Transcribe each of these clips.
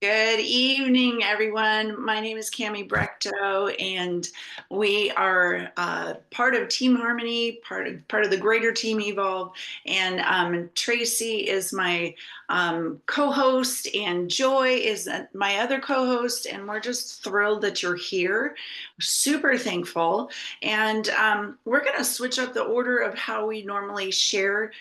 Good evening, everyone. My name is Cami Brechto, and we are part of Team Harmony, part of the greater Team Evolve. And Tracey is my co-host, and Joy is my other co-host. And we're just thrilled that you're here. Super thankful. And we're going to switch up the order of how we normally share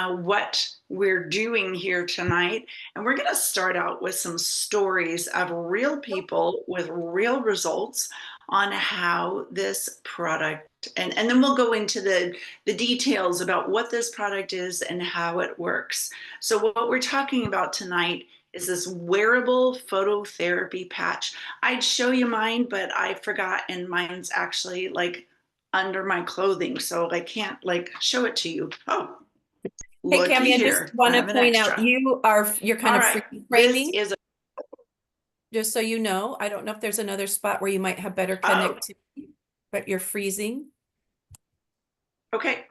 what we're doing here tonight. And we're going to start out with some stories of real people with real results on how this product, and then we'll go into the details about what this product is and how it works. So, what we're talking about tonight is this wearable phototherapy patch. I'd show you mine, but I forgot, and mine's actually like under my clothing, so I can't like show it to you. Oh, Hey, looky Cami, I just here. I want to have an point out extra. you're kind All of right. free This framing, is just so you know. I don't know if there's another spot where you might have better oh, connectivity, but you're freezing. okay.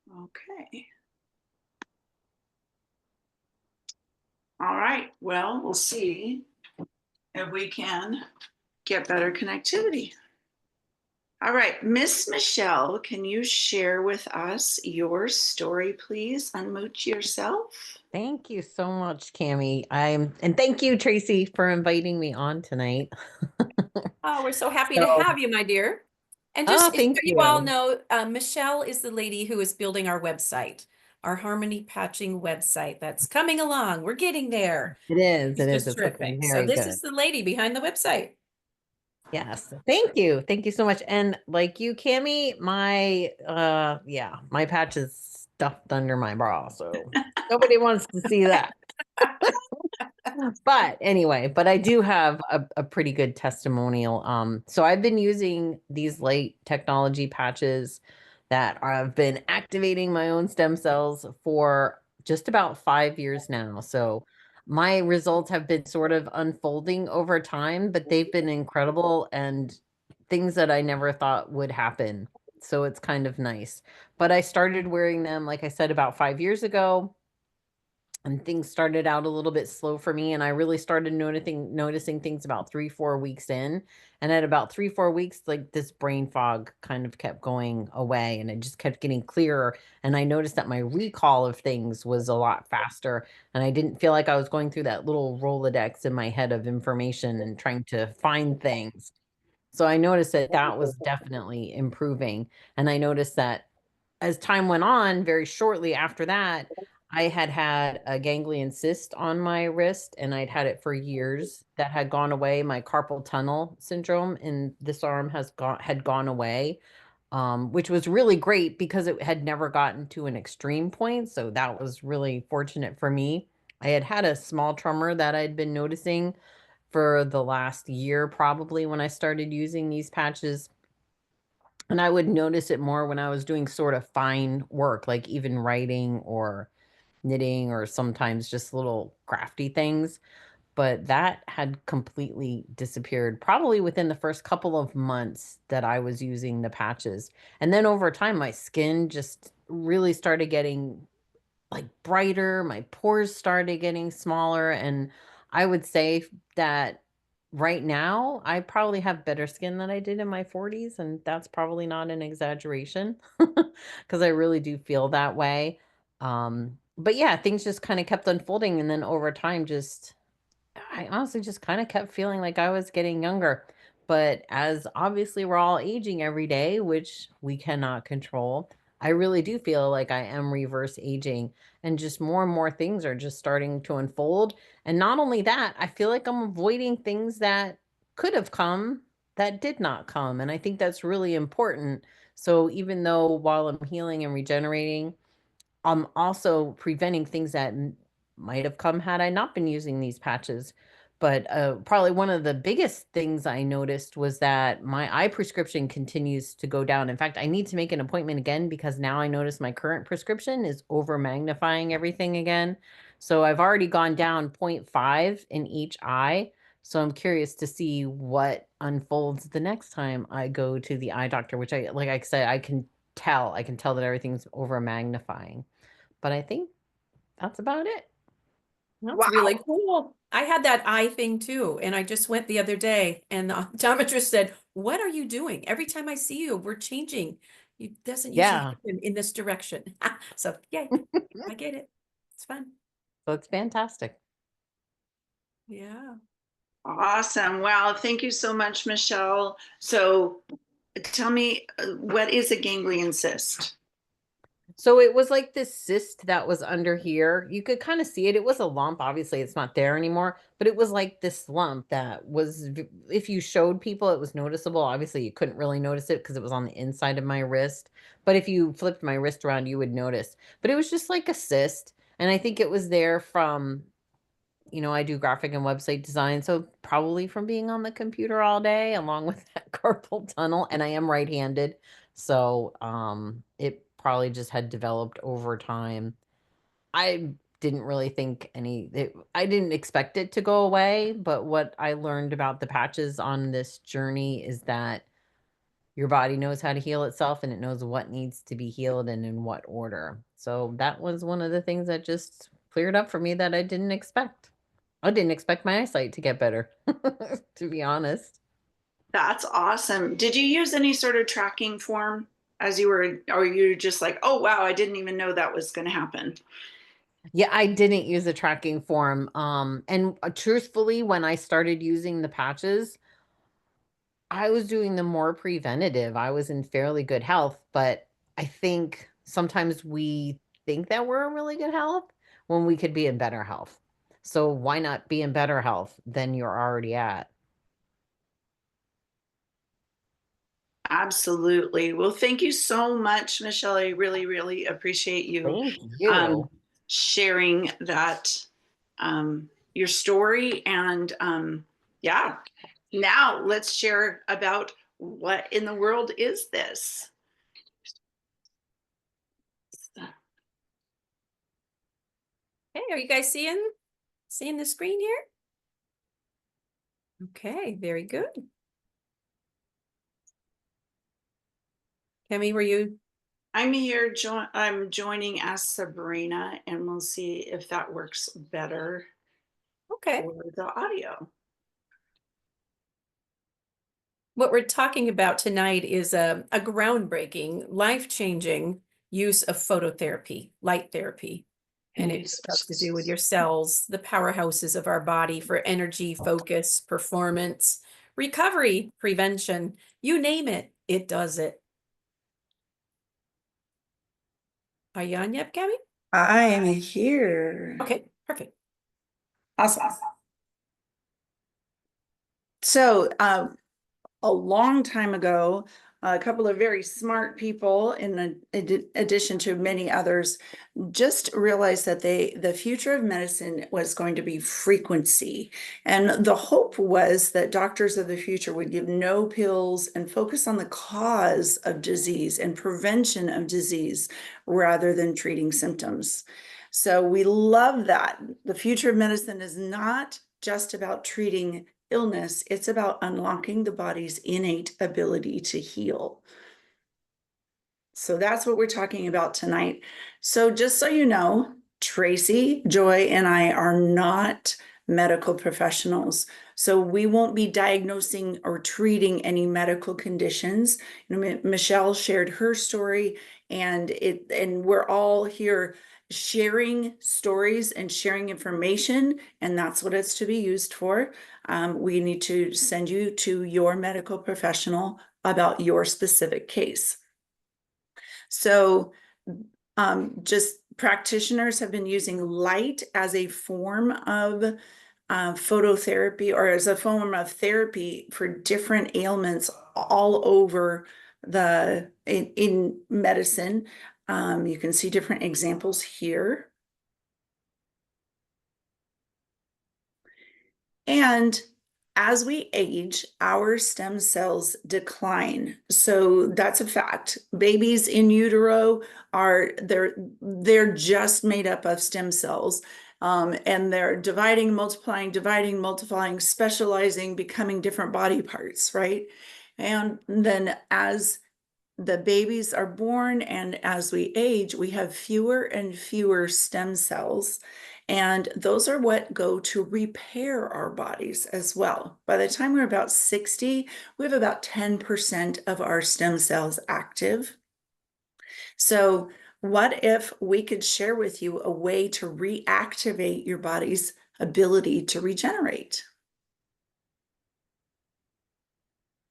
Okay. All right. Well, we'll see if we can get better connectivity. All right. Miss Michelle, can you share with us your story, please? Unmute yourself. Thank you so much, Cami. And thank you, Tracy, for inviting me on tonight. Oh, we're so happy to So, have you, my dear. And just so thank you all you. know, Michelle is the lady who is building our website, our Harmony Patching website. That's coming along. We're getting there. It is. It's It is. just It's looking terrific. So very this good. is the lady behind the website. Yes. Thank you. Thank you so much. And like you, Cami, my patch is stuffed under my bra, so nobody wants to see that. But anyway, I do have a pretty good testimonial. So I've been using these light technology patches that have been activating my own stem cells for just about 5 years now. So my results have been sort of unfolding over time, but they've been incredible and things that I never thought would happen. So it's kind of nice. But I started wearing them, like I said, about 5 years ago, and things started out a little bit slow for me, and I really started noticing things about 3 4 weeks in. And at about 3 4 weeks, like, this brain fog kind of kept going away, and it just kept getting clearer. And I noticed that my recall of things was a lot faster, and I didn't feel like I was going through that little Rolodex in my head of information and trying to find things. So I noticed that that was definitely improving. And I noticed that as time went on, very shortly after that, I had had a ganglion cyst on my wrist, and I'd had it for years. That had gone away. My carpal tunnel syndrome in this arm had gone away, which was really great because it had never gotten to an extreme point. So that was really fortunate for me. I had had a small tremor that I'd been noticing for the last year, probably, when I started using these patches. And I would notice it more when I was doing sort of fine work, like even writing or knitting or sometimes just little crafty things. But that had completely disappeared probably within the first couple of months that I was using the patches. And then over time, my skin just really started getting like brighter, my pores started getting smaller, and I would say that right now I probably have better skin than I did in my 40s, and that's probably not an exaggeration because I really do feel that way. But yeah, things just kind of kept unfolding, and then over time, just I honestly just kind of kept feeling like I was getting younger. But as obviously we're all aging every day, which we cannot control, I really do feel like I am reverse aging, and just more and more things are just starting to unfold. And not only that, I feel like I'm avoiding things that could have come that did not come. And I think that's really important. So even though while I'm healing and regenerating, I'm also preventing things that might have come had I not been using these patches. But probably one of the biggest things I noticed was that my eye prescription continues to go down. In fact, I need to make an appointment again because now I notice my current prescription is over magnifying everything again. So I've already gone down zero point 0.5 in each eye. So I'm curious to see what unfolds the next time I go to the eye doctor, which like I said, I can tell that everything's over magnifying. But I think that's about it. That's really Wow. cool. I had that eye thing too, and I just went the other day, and the optometrist said, "What are you doing? Every time I see you, we're changing. It doesn't usually Yeah. happen in this direction." So, yay, I get it. It's fun. So it's fantastic. Yeah. Awesome. Wow. Thank you so much, Michelle. So tell me, what is a ganglion cyst? So it was like this cyst that was under here. You could kind of see it. It was a lump. Obviously, it's not there anymore, but it was like this lump that was, if you showed people, it was noticeable. Obviously, you couldn't really notice it because it was on the inside of my wrist. But if you flipped my wrist around, you would notice. But it was just like a cyst. And I think it was there from, I do graphic and website design. So probably from being on the computer all day, along with that carpal tunnel. And I am right-handed. So it probably just had developed over time. I didn't really think I didn't expect it to go away, but what I learned about the patches on this journey is that your body knows how to heal itself and it knows what needs to be healed and in what order. So that was one of the things that just cleared up for me that I didn't expect. I didn't expect my eyesight to get better, to be honest. That's awesome. Did you use any sort of tracking form as you were, or you just like, oh, wow, I didn't even know that was going to happen? Yeah, I didn't use a tracking form. And truthfully, when I started using the patches, I was doing them more preventative. I was in fairly good health, but I think sometimes we think that we're in really good health when we could be in better health. So why not be in better health than you're already at? Absolutely. Well, thank you so much, Michelle. I really, really appreciate you Thank um, you. sharing that, your story. And yeah, now let's share about what in the world is this? Hey, are you guys seeing the screen here? Okay, very good. Kemi, were you? I'm here, I'm joining as Sabrina, and we'll see if that works better Okay. for the audio. What we're talking about tonight is a groundbreaking, life-changing use of phototherapy, light therapy. And it has to do with your cells, the powerhouses of our body for energy, focus, performance, recovery, prevention, you name it, it does it. Are you on yet, Cami? I am here. Okay, perfect. Awesome. So, a long time ago, a couple of very smart people, in addition to many others, just realized that the future of medicine was going to be frequency. And the hope was that doctors of the future would give no pills and focus on the cause of disease and prevention of disease rather than treating symptoms. So we love that. The future of medicine is not just about treating illness, it's about unlocking the body's innate ability to heal. So that's what we're talking about tonight. So just so you know, Tracey, Joy, and I are not medical professionals. So we won't be diagnosing or treating any medical conditions. Michelle shared her story, and we're all here sharing stories and sharing information, and that's what it's to be used for. We need to send you to your medical professional about your specific case. So just practitioners have been using light as a form of phototherapy, or as a form of therapy for different ailments all over in medicine. You can see different examples here. And as we age, our stem cells decline. So that's a fact. Babies in utero they're just made up of stem cells. And they're dividing, multiplying, specializing, becoming different body parts, right? And then as the babies are born, and as we age, we have fewer and fewer stem cells. And those are what go to repair our bodies as well. By the time we're about 60, we have about 10% of our stem cells active. So, what if we could share with you a way to reactivate your body's ability to regenerate?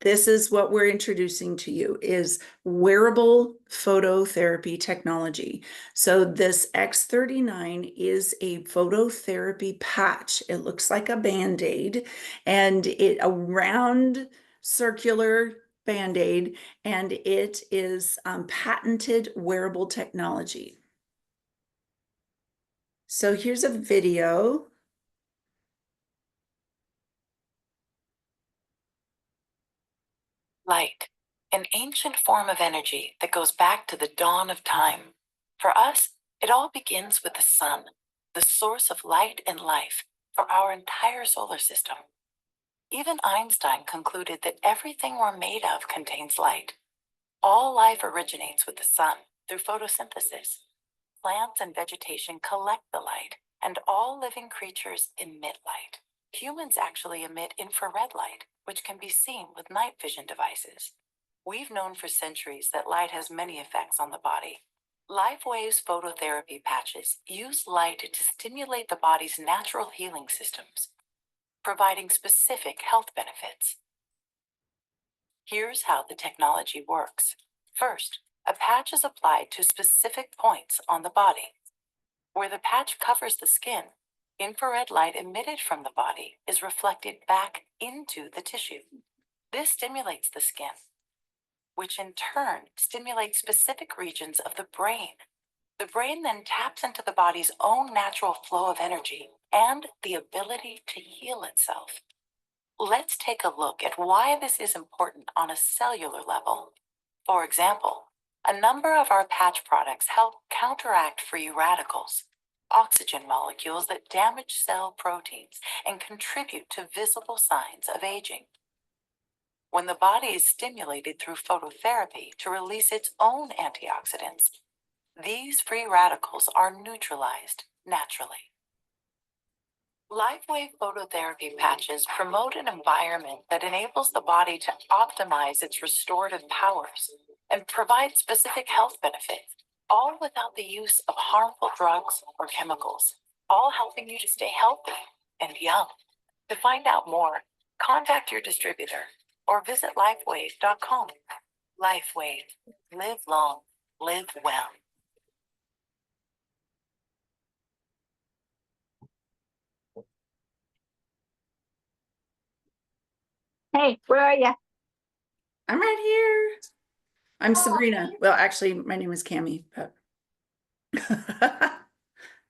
This is what we're introducing to you is wearable phototherapy technology. So this X39 is a phototherapy patch. It looks like a Band-Aid, and a round circular Band-Aid, and it is patented wearable technology. So here's a video. Light, an ancient form of energy that goes back to the dawn of time. For us, it all begins with the sun, the source of light and life for our entire solar system. Even Einstein concluded that everything we're made of contains light. All life originates with the sun through photosynthesis. Plants and vegetation collect the light, and all living creatures emit light. Humans actually emit infrared light, which can be seen with night vision devices. We've known for centuries that light has many effects on the body. LifeWave's phototherapy patches use light to stimulate the body's natural healing systems, providing specific health benefits. Here's how the technology works. First, a patch is applied to specific points on the body. Where the patch covers the skin, infrared light emitted from the body is reflected back into the tissue. This stimulates the skin, which in turn stimulates specific regions of the brain. The brain then taps into the body's own natural flow of energy and the ability to heal itself. Let's take a look at why this is important on a cellular level. For example, a number of our patch products help counteract free radicals, oxygen molecules that damage cell proteins and contribute to visible signs of aging. When the body is stimulated through phototherapy to release its own antioxidants, these free radicals are neutralized naturally. LifeWave phototherapy patches promote an environment that enables the body to optimize its restorative powers and provide specific health benefits, all without the use of harmful drugs or chemicals, all helping you to stay healthy and young. To find out more, contact your distributor or visit lifewave.com. LifeWave. Live long, live well. Hey, where are you? I'm right here. I'm Sabrina. Well, actually, my name is Cami, but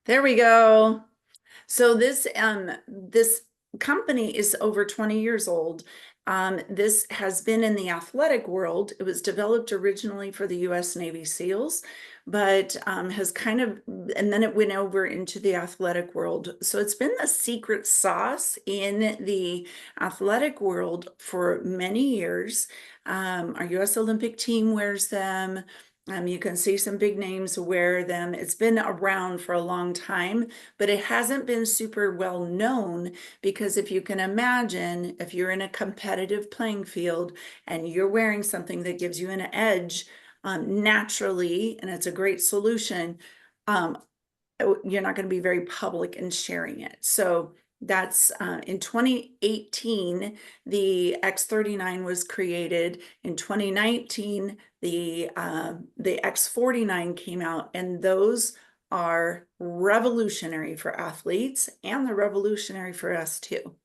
there we go. So this company is over 20 years old. This has been in the athletic world. It was developed originally for the U.S. Navy SEALs, but has kind of, and then it went over into the athletic world. So it's been the secret sauce in the athletic world for many years. Our U.S. Olympic team wears them. You can see some big names wear them. It's been around for a long time, but it hasn't been super well known because if you can imagine, if you're in a competitive playing field and you're wearing something that gives you an edge naturally, and it's a great solution, you're not going to be very public in sharing it. So that's in 2018, the X39 was created. In 2019, the X49 came out, and those are revolutionary for athletes, and they're revolutionary for us too.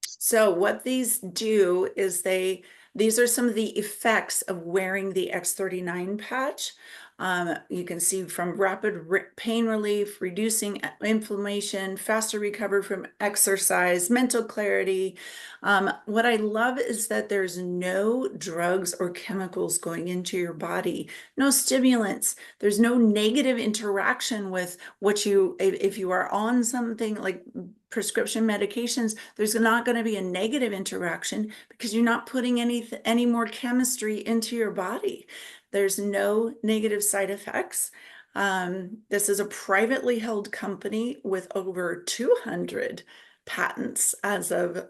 So what these do is these are some of the effects of wearing the X39 patch. You can see from rapid pain relief, reducing inflammation, faster recovery from exercise, mental clarity. What I love is that there's no drugs or chemicals going into your body, no stimulants. There's no negative interaction with what if you are on something like prescription medications, there's not going to be a negative interaction because you're not putting any more chemistry into your body. There's no negative side effects. This is a privately held company with over 200 patents as of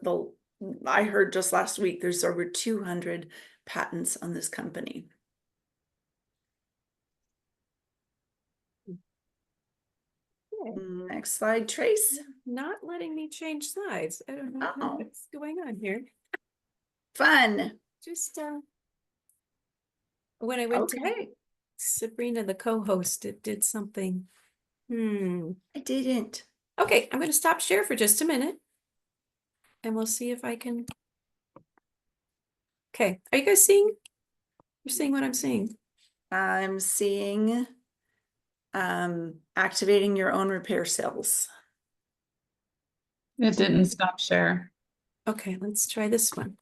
I heard just last week, there's over 200 patents on this company. Next slide, Trace. Not letting me change slides. I don't know what's going on here. Fun. Just when I went to Sabrina, the co-host, it did something. I didn't. Okay, I'm going to stop share for just a minute. And we'll see if I can. Okay, are you guys seeing? You're seeing what I'm seeing? I'm seeing activating your own repair cells. It didn't stop share. Okay, let's try this one.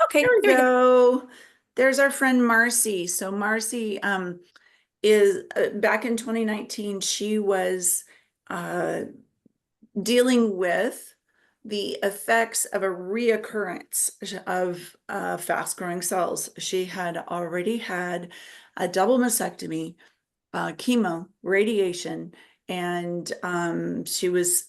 Okay, There we go. There's our friend Marcy. So Marcy is back in 2019, she was dealing with the effects of a reoccurrence of fast growing cells. She had already had a double mastectomy, chemo, radiation, and she was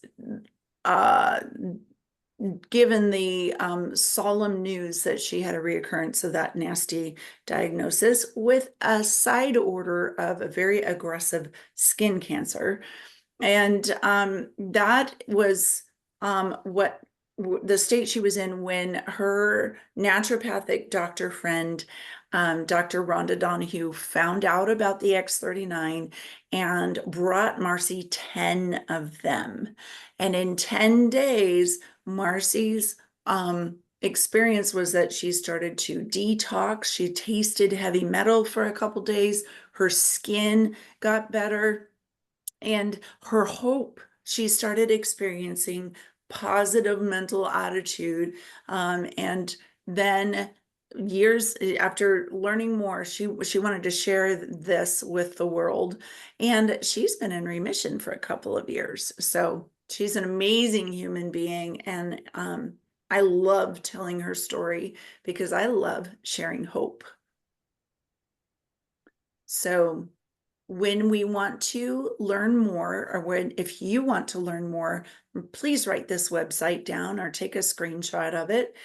given the solemn news that she had a reoccurrence of that nasty diagnosis with a side order of a very aggressive skin cancer. And that was what the state she was in when her naturopathic doctor friend, Dr. Rhonda Donahue, found out about the X39 and brought Marcy 10 of them. And in 10 days, Marcy's experience was that she started to detox. She tasted heavy metal for a couple days. Her skin got better. And her hope, she started experiencing positive mental attitude. And then years after learning more, she wanted to share this with the world. And she's been in remission for a couple of years. So she's an amazing human being. And I love telling her story because I love sharing hope. So when we want to learn more, or if you want to learn more, please write this website down or take a screenshot of it.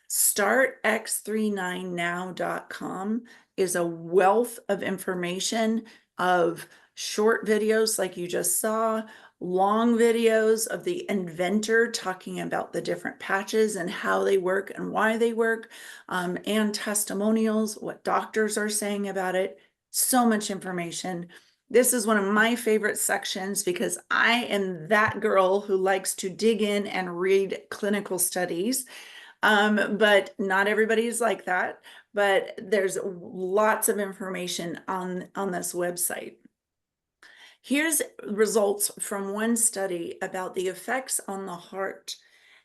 Startx39now.com is a wealth of information, of short videos like you just saw, long videos of the inventor talking about the different patches and how they work and why they work, and testimonials, what doctors are saying about it. So much information. This is one of my favorite sections because I am that girl who likes to dig in and read clinical studies. But not everybody is like that. But there's lots of information on this website. Here's results from one study about the effects on the heart.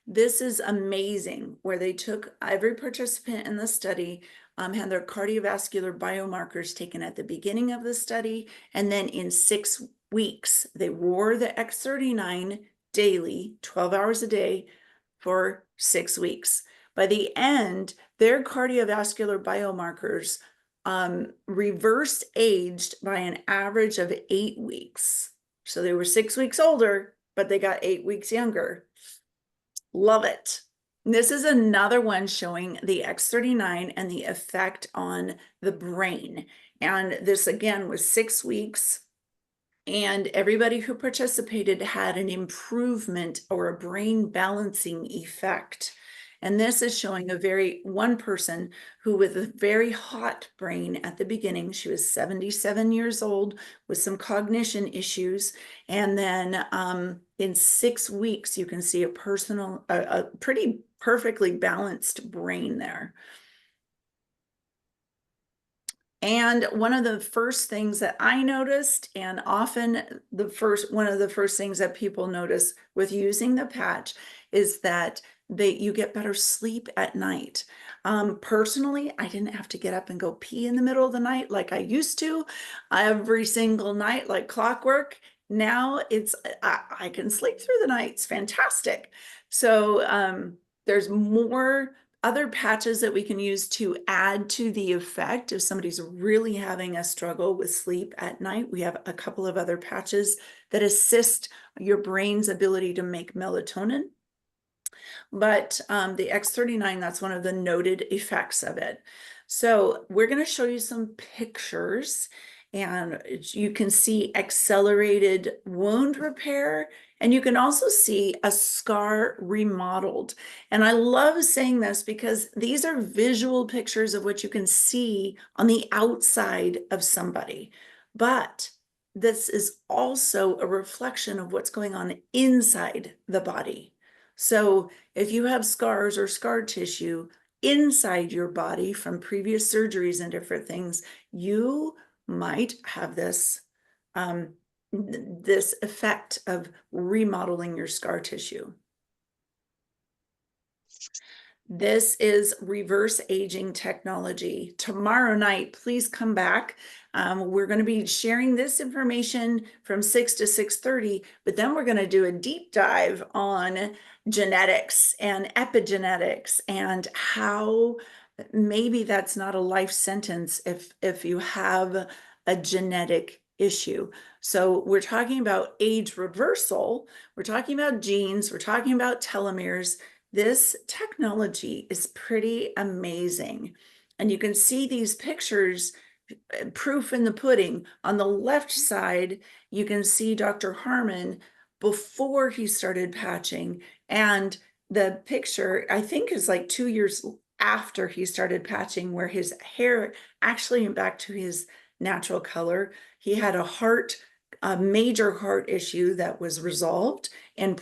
This is amazing, where they took every participant in the study, had their cardiovascular biomarkers taken at the beginning of the study, and then in 6 weeks, they wore the X39 daily, 12 hours a day for 6 weeks. By the end, their cardiovascular biomarkers reversed aged by an average of 8 weeks. So they were 6 weeks older, but they got 8 weeks younger. Love it. This is another one showing the X39 and the effect on the brain. And this again was 6 weeks. And everybody who participated had an improvement or a brain balancing effect. And this is showing one person who with a very hot brain at the beginning, she was 77 years old with some cognition issues. And then in 6 weeks, you can see a pretty perfectly balanced brain there. And one of the first things that I noticed, and often one of the first things that people notice with using the patch, is that you get better sleep at night. Personally, I didn't have to get up and go pee in the middle of the night like I used to every single night, like clockwork. Now I can sleep through the night. It's fantastic. So there's more other patches that we can use to add to the effect if somebody's really having a struggle with sleep at night. We have a couple of other patches that assist your brain's ability to make melatonin. But the X39, that's one of the noted effects of it. So we're going to show you some pictures, and you can see accelerated wound repair, and you can also see a scar remodeled. And I love saying this because these are visual pictures of what you can see on the outside of somebody. But this is also a reflection of what's going on inside the body. So if you have scars or scar tissue inside your body from previous surgeries and different things, you might have this this effect of remodeling your scar tissue. This is reverse aging technology. Tomorrow night, please come back. We're going to be sharing this information from 6 to 6:30, but then we're going to do a deep dive on genetics and epigenetics and how maybe that's not a life sentence if you have a genetic issue. So we're talking about age reversal, we're talking about genes, we're talking about telomeres. This technology is pretty amazing. And you can see these pictures, proof in the pudding. On the left side, you can see Dr. Harmon before he started patching. And the picture, I think, is like 2 years after he started patching, where his hair actually went back to his natural color. He had a major heart issue that was resolved, and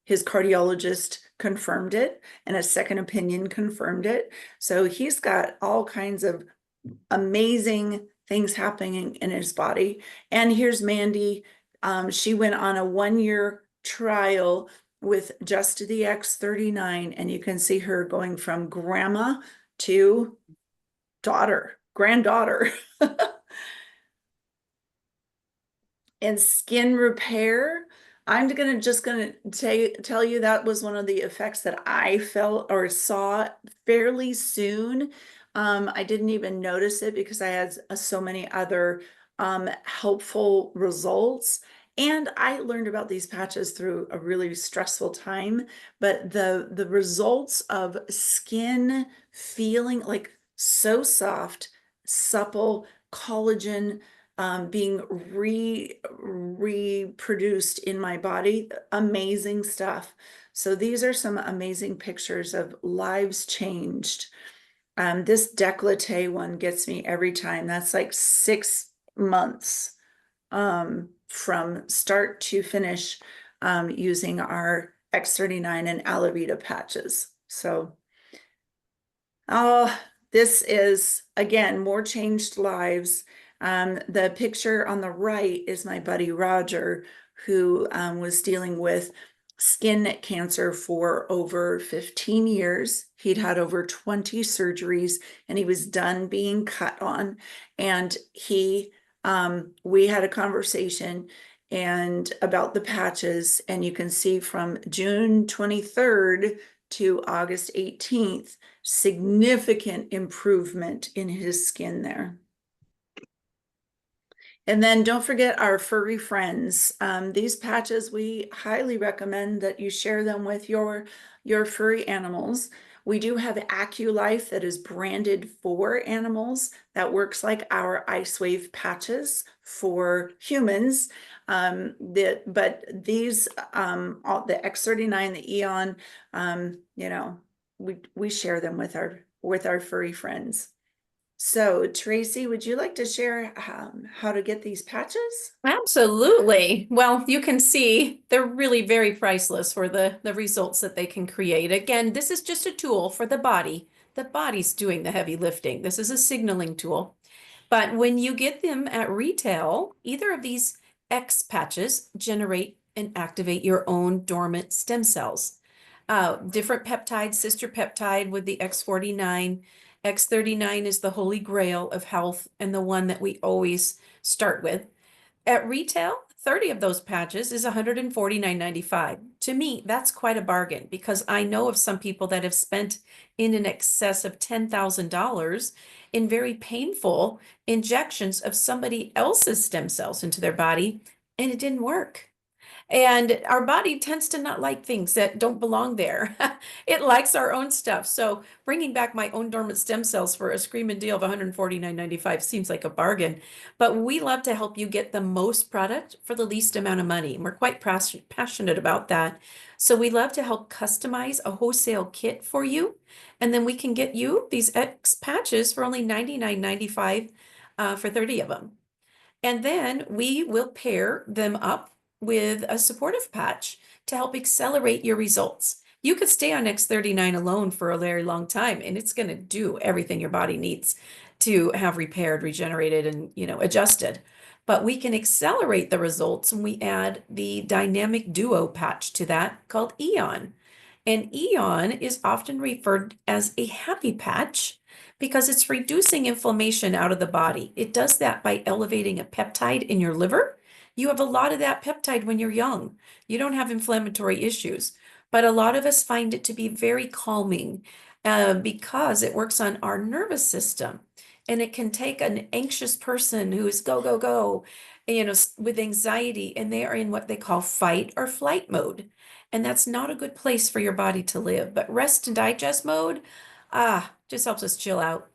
his cardiologist confirmed it, and a second opinion confirmed it. So he's got all kinds of amazing things happening in his body. And here's Mandy. She went on a 1-year trial with just the X39, and you can see her going from grandma to granddaughter. And skin repair, I'm just gonna tell you that was one of the effects that I felt or saw fairly soon. I didn't even notice it because I had so many other helpful results. And I learned about these patches through a really stressful time, but the results of skin feeling like so soft, supple, collagen, being reproduced in my body, amazing stuff. So these are some amazing pictures of lives changed. This décolleté one gets me every time. That's like 6 months from start to finish using our X39 and Alavita patches. So this is, again, more changed lives. The picture on the right is my buddy Roger, who was dealing with skin cancer for over 15 years. He'd had over 20 surgeries, and he was done being cut on. And we had a conversation about the patches, and you can see from June 23rd to August 18th, significant improvement in his skin there. And then don't forget our furry friends. These patches, we highly recommend that you share them with your furry animals. We do have AccuLife that is branded for animals that works like our Ice Wave patches for humans. But these, the X39, the Eon, we share them with our furry friends. So Tracey, would you like to share how to get these patches? Absolutely. Well, you can see they're really very priceless for the results that they can create. Again, this is just a tool for the body The body's doing the heavy lifting. This is a signaling tool. But when you get them at retail, either of these X patches generate and activate your own dormant stem cells. Different peptides, sister peptide with the X49. X39 is the holy grail of health and the one that we always start with. At retail, 30 of those patches is $149.95. To me, that's quite a bargain because I know of some people that have spent in an excess of $10,000 in very painful injections of somebody else's stem cells into their body, and it didn't work. And our body tends to not like things that don't belong there. It likes our own stuff. So bringing back my own dormant stem cells for a screaming deal of $149.95 seems like a bargain. But we love to help you get the most product for the least amount of money. And we're quite passionate about that. So we love to help customize a wholesale kit for you. And then we can get you these X patches for only $99.95 for 30 of them. And then we will pair them up with a supportive patch to help accelerate your results. You could stay on X39 alone for a very long time, and it's going to do everything your body needs to have repaired, regenerated, and adjusted. But we can accelerate the results when we add the dynamic duo patch to that called Eon. And Eon is often referred as a happy patch because it's reducing inflammation out of the body. It does that by elevating a peptide in your liver. You have a lot of that peptide when you're young. You don't have inflammatory issues, but a lot of us find it to be very calming because it works on our nervous system. And it can take an anxious person who is go, go, go, with anxiety, and they are in what they call fight or flight mode. And that's not a good place for your body to live. But rest and digest mode, just helps us chill out.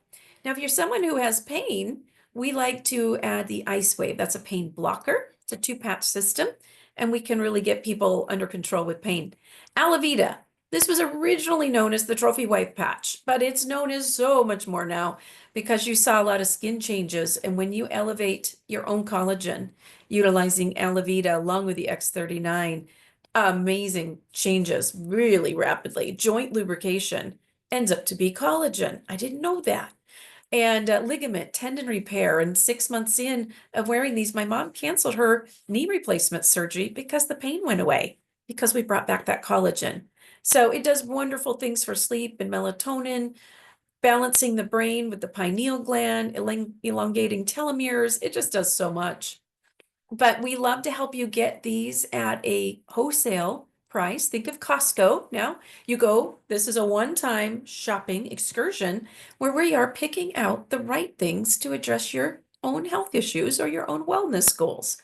Now, if you're someone who has pain, we like to add the Ice Wave. That's a pain blocker. It's a 2-patch system, and we can really get people under control with pain. Alavida. This was originally known as the Trophy Wife patch, but it's known as so much more now because you saw a lot of skin changes. And when you elevate your own collagen, utilizing Alavida along with the X39, amazing changes really rapidly. Joint lubrication ends up to be collagen. I didn't know that. And ligament, tendon repair. And 6 months in of wearing these, my mom canceled her knee replacement surgery because the pain went away because we brought back that collagen. So it does wonderful things for sleep and melatonin, balancing the brain with the pineal gland, elongating telomeres. It just does so much. But we love to help you get these at a wholesale price. Think of Costco. Now you go, this is a one-time shopping excursion where we are picking out the right things to address your own health issues or your own wellness goals.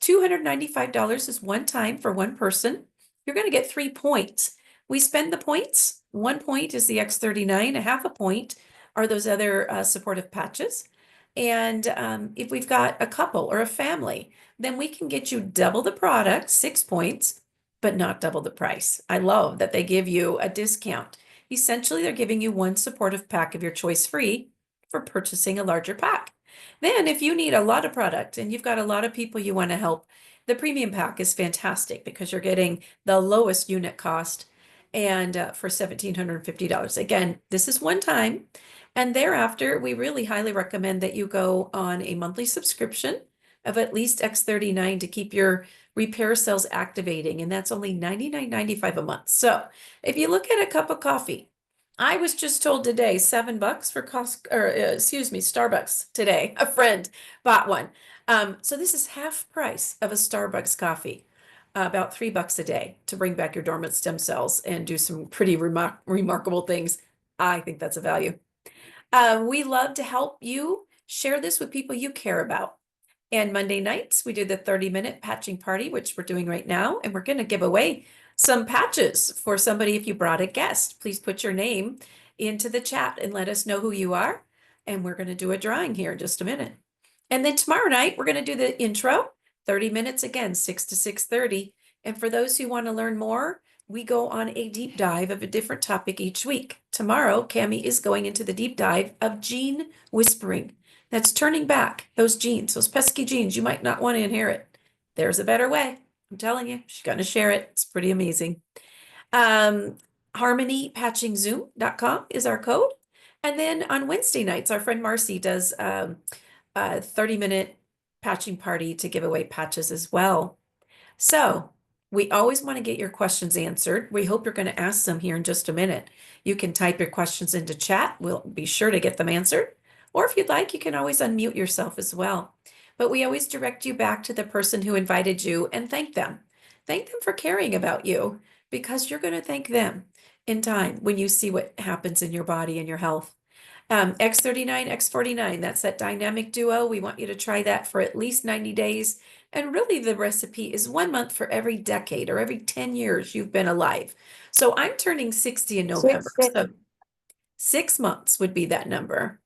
$295 is one time for one person. You're going to get 3 points. We spend the points. 1 point is the X39, a half a point are those other supportive patches. And if we've got a couple or a family, then we can get you double the product, 6 points, but not double the price. I love that they give you a discount. Essentially, they're giving you one supportive pack of your choice free for purchasing a larger pack. Then if you need a lot of product and you've got a lot of people you want to help, the premium pack is fantastic because you're getting the lowest unit cost and for $1,750. Again, this is one time. And thereafter, we really highly recommend that you go on a monthly subscription of at least X39 to keep your repair cells activating. And that's only $99.95 a month. So if you look at a cup of coffee, I was just told today, $7 for Starbucks today. A friend bought one. So this is half price of a Starbucks coffee, about $3 a day to bring back your dormant stem cells and do some pretty remarkable things. I think that's a value. We love to help you share this with people you care about. And Monday nights, we do the 30-minute patching party, which we're doing right now. And we're going to give away some patches for somebody if you brought a guest. Please put your name into the chat and let us know who you are. And we're going to do a drawing here in just a minute. And then tomorrow night, we're going to do the intro, 30 minutes again, 6 to 6:30. And for those who want to learn more, we go on a deep dive of a different topic each week. Tomorrow, Cami is going into the deep dive of gene whispering. That's turning back those genes, those pesky genes you might not want to inherit. There's a better way. I'm telling you, she's going to share it. It's pretty amazing. HarmonyPatchingZoom.com is our code. And then on Wednesday nights, our friend Marcy does a 30-minute patching party to give away patches as well. So we always want to get your questions answered. We hope you're going to ask them here in just a minute. You can type your questions into chat. We'll be sure to get them answered. Or if you'd like, you can always unmute yourself as well. But we always direct you back to the person who invited you and thank them. Thank them for caring about you, because you're going to thank them in time when you see what happens in your body and your health. X39, X49, that's that dynamic duo. We want you to try that for at least 90 days. And really, the recipe is 1 month for every decade or every 10 years you've been alive. So I'm turning 60 in November. So 6 months would be that number.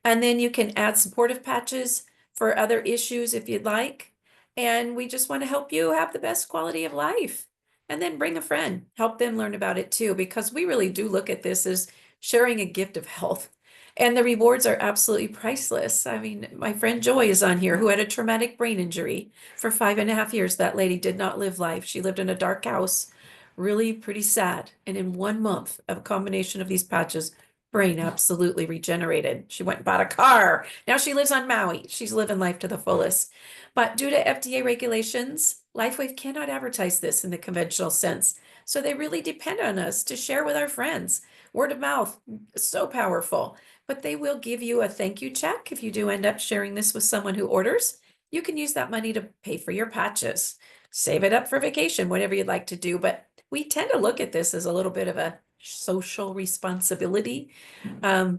And then you can add supportive patches for other issues if you'd like. And we just want to help you have the best quality of life. And then bring a friend, help them learn about it too, because we really do look at this as sharing a gift of health. And the rewards are absolutely priceless. I mean, my friend Joy is on here, who had a traumatic brain injury for 5.5 years. That lady did not live life. She lived in a dark house, really pretty sad. And in 1 month of a combination of these patches, brain absolutely regenerated. She went and bought a car. Now she lives on Maui. She's living life to the fullest. But due to FDA regulations, LifeWave cannot advertise this in the conventional sense. So they really depend on us to share with our friends. Word of mouth is so powerful. But they will give you a thank you check if you do end up sharing this with someone who orders. You can use that money to pay for your patches. Save it up for vacation, whatever you'd like to do. But we tend to look at this as a little bit of a social responsibility.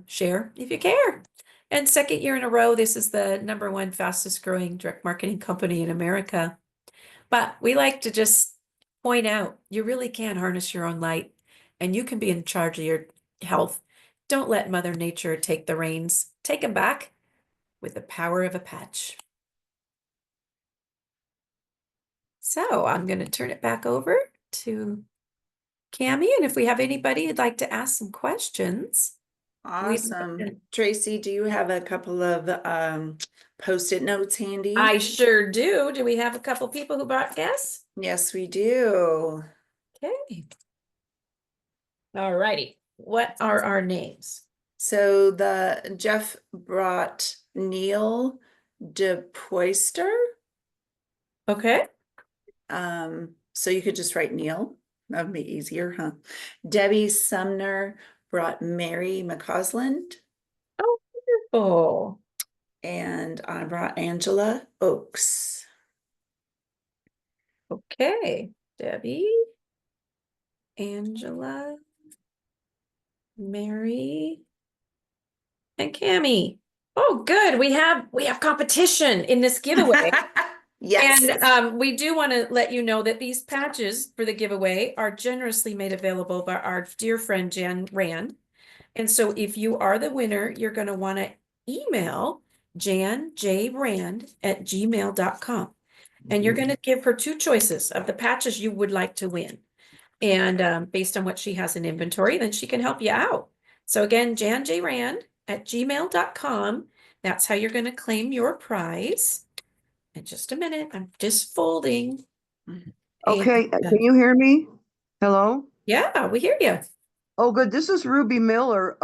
Share if you care. And second year in a row, this is the #1 fastest growing direct marketing company in America. But we like to just point out, you really can harness your own light and you can be in charge of your health. Don't let Mother Nature take the reins. Take them back with the power of a patch. So I'm going to turn it back over to Cami, and if we have anybody who'd like to ask some questions. Awesome. Tracy, do you have a couple of Post-it notes handy? I sure do. Do we have a couple people who brought guests? Yes, we do. Okay. All righty. What are our names? So Jeff brought Neil DePoister. Okay. So you could just write Neil. That would be easier, huh? Debbie Sumner brought Mary McCausland. Oh, wonderful. And I brought Angela Oakes. Okay. Debbie, Angela, Mary, and Cami. Oh, good. We have competition in this giveaway. Yes. And we do want to let you know that these patches for the giveaway are generously made available by our dear friend Jan Rand. And so if you are the winner, you're going to want to email janjrand@gmail.com. And you're going to give her 2 choices of the patches you would like to win. And based on what she has in inventory, then she can help you out. So again, janjrand@gmail.com. That's how you're going to claim your prize. In just a minute, I'm just folding. Okay, And, can you hear me? Hello? yeah, we hear you. Oh, good. This is Ruby Miller.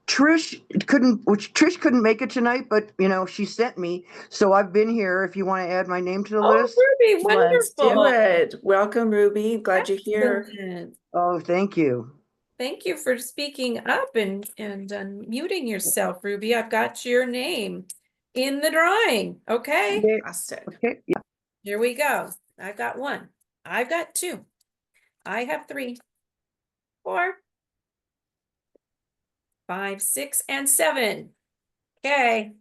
Trish couldn't make it tonight, but she sent me, so I've been here. If you want to add my name to the list. Ruby, Let's do wonderful. it. Welcome, Ruby. Glad you're here. Excellent. Oh, thank you. Thank you for speaking up and muting yourself, Ruby. I've got your name in the drawing. Okay. Fantastic. Okay. Yeah. Here we go. I've got 1. I've got 2. I have 3, 4, 5, 6, and 7. Okay.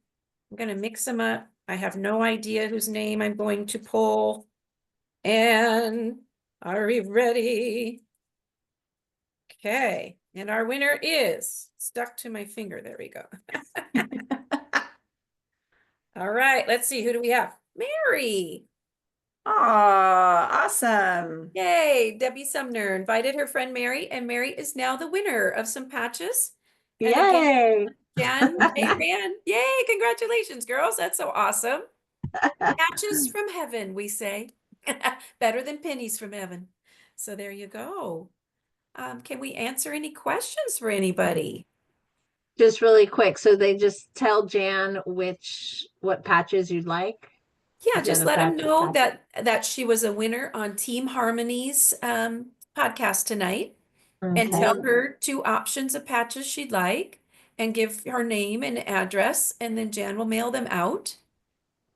I'm going to mix them up. I have no idea whose name I'm going to pull. And are we ready? Okay. And our winner is stuck to my finger. There we go. All right. Let's see. Who do we have? Mary. Aw, awesome. Yay. Debbie Sumner invited her friend Mary, and Mary is now the winner of some patches. And Yay! Jan, yay. Congratulations, girls. That's so awesome. Patches from heaven, we say. Better than pennies from heaven. So there you go. Can we answer any questions for anybody? Just really quick. So they just tell Jan what patches you'd like? Yeah, Is just that a let them patch know patch? that she was a winner on Team Harmony's podcast tonight, and Okay. tell her 2 options of patches she'd like, and give her name and address, and then Jan will mail them out.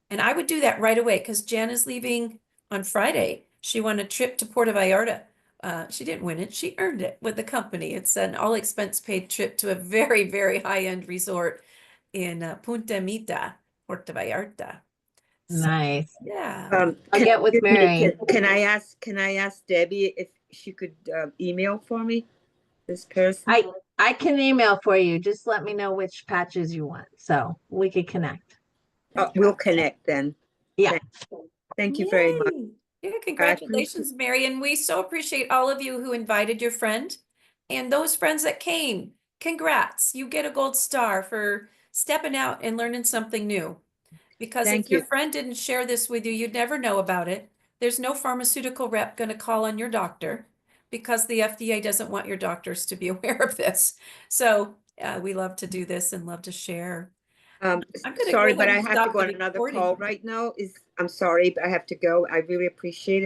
And I would do that right away because Jan is leaving on Friday. She won a trip to Puerto Vallarta. She didn't win it, she earned it with the company. It's an all expense paid trip to a very, very high-end resort in Punta Mita, Puerto Vallarta. So, Nice. yeah. I'll get with excuse me, Mary. Can I ask Debbie if she could email for me this person? I can email for you. Just let me know which patches you want, so we could connect. We'll connect then. Yeah. Thank you very much. Yay. Yeah, congratulations, Mary. And we so appreciate all of you who invited your friend and those friends that came. Congrats. You get a gold star for stepping out and learning something new. Because Thank if your you. friend didn't share this with you, you'd never know about it. There's no pharmaceutical rep going to call on your doctor because the FDA doesn't want your doctors to be aware of this. So we love to do this and love to share. I'm going to Sorry, go but ahead I and have to stop go on the another recording. call right now. I'm sorry, but I have to go. I really appreciate it.